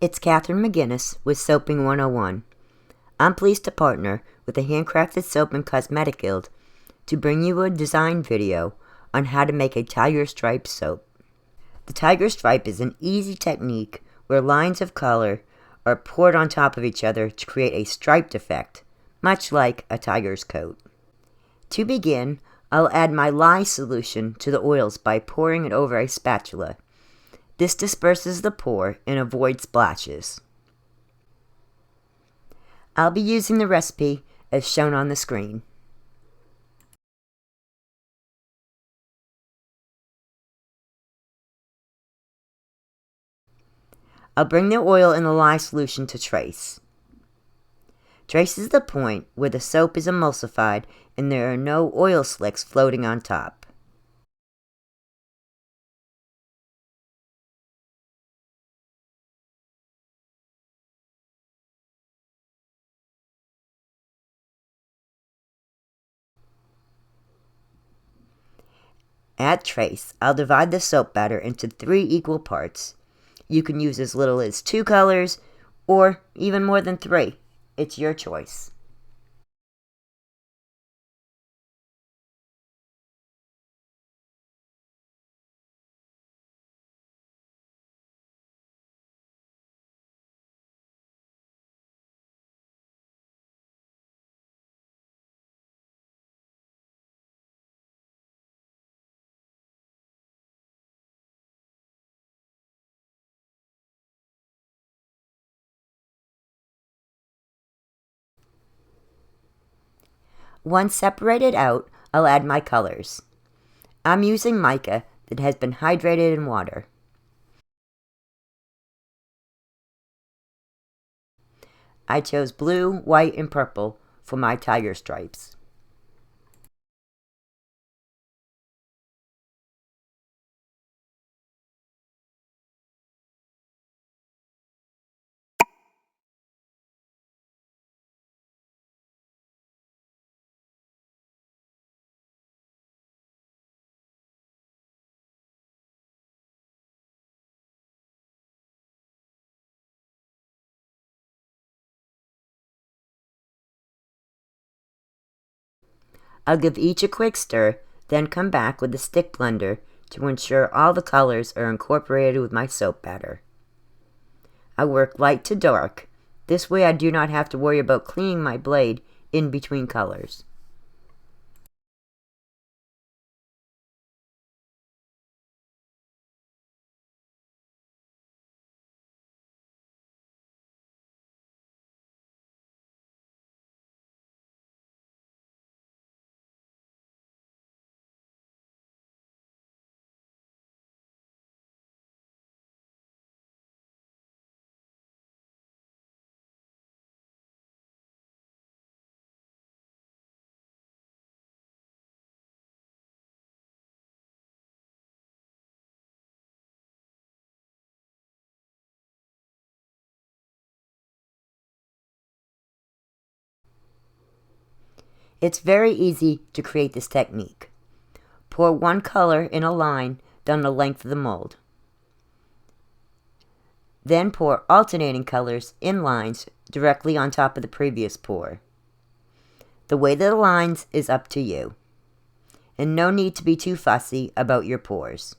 It's Catherine McGinnis with Soaping 101. I'm pleased to partner with the Handcrafted Soap and Cosmetic Guild to bring you a design video on how to make a tiger stripe soap. The tiger stripe is an easy technique where lines of color are poured on top of each other to create a striped effect, much like a tiger's coat. To begin, I'll add my lye solution to the oils by pouring it over a spatula. This disperses the pour and avoids splashes. I'll be using the recipe as shown on the screen. I'll bring the oil in the lye solution to trace. Trace is the point where the soap is emulsified and there are no oil slicks floating on top. At trace, I'll divide the soap batter into 3 equal parts. You can use as little as 2 colors or even more than 3. It's your choice. Once separated out, I'll add my colors. I'm using mica that has been hydrated in water. I chose blue, white, and purple for my tiger stripes. I'll give each a quick stir, then come back with the stick blender to ensure all the colors are incorporated with my soap batter. I work light to dark. This way I do not have to worry about cleaning my blade in between colors. It's very easy to create this technique. Pour one color in a line down the length of the mold. Then pour alternating colors in lines directly on top of the previous pour. The way that aligns is up to you, and no need to be too fussy about your pours.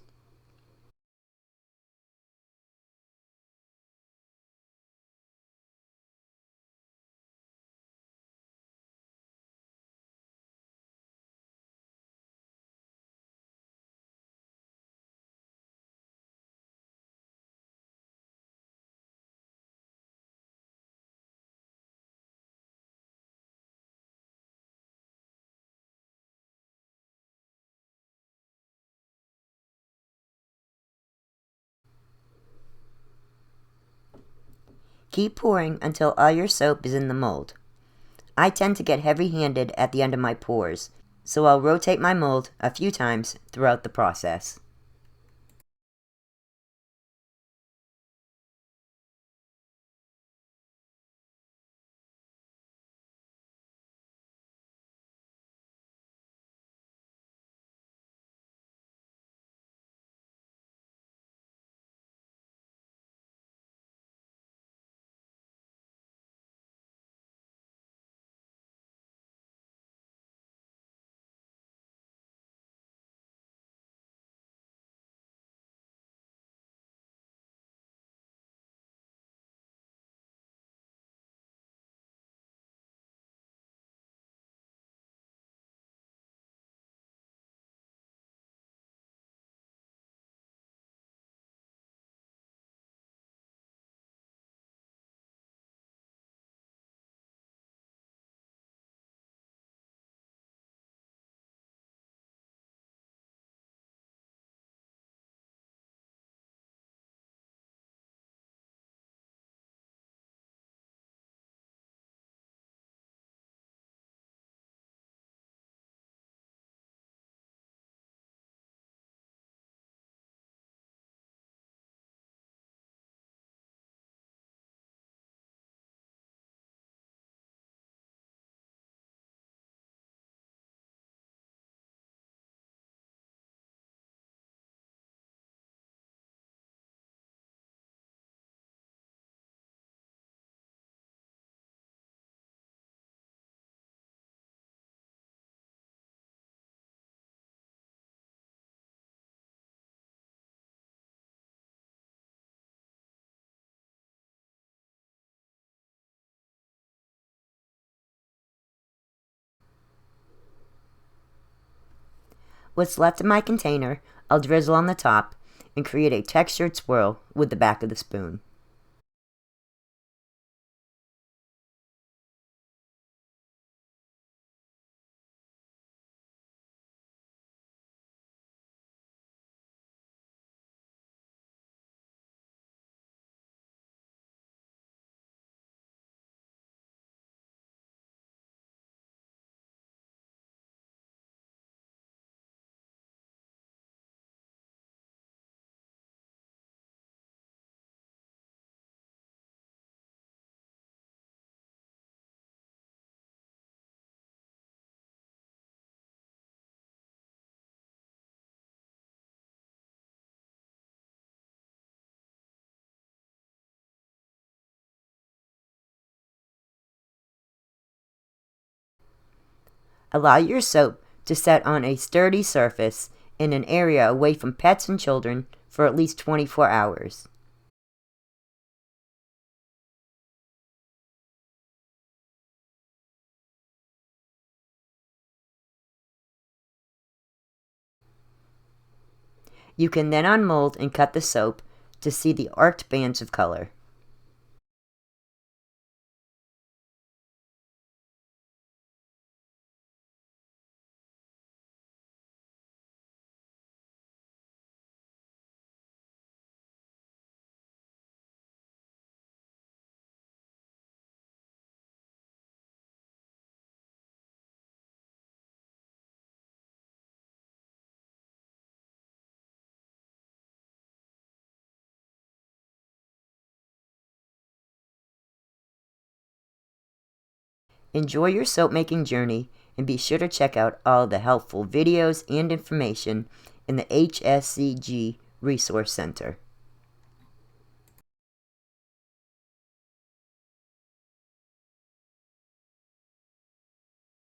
Keep pouring until all your soap is in the mold. I tend to get heavy-handed at the end of my pours, so I'll rotate my mold a few times throughout the process. What's left of my container, I'll drizzle on the top and create a textured swirl with the back of the spoon. Allow your soap to set on a sturdy surface in an area away from pets and children for at least 24 hours. You can then unmold and cut the soap to see the arced bands of color. Enjoy your soap making journey and be sure to check out all the helpful videos and information in the HSCG Resource Center.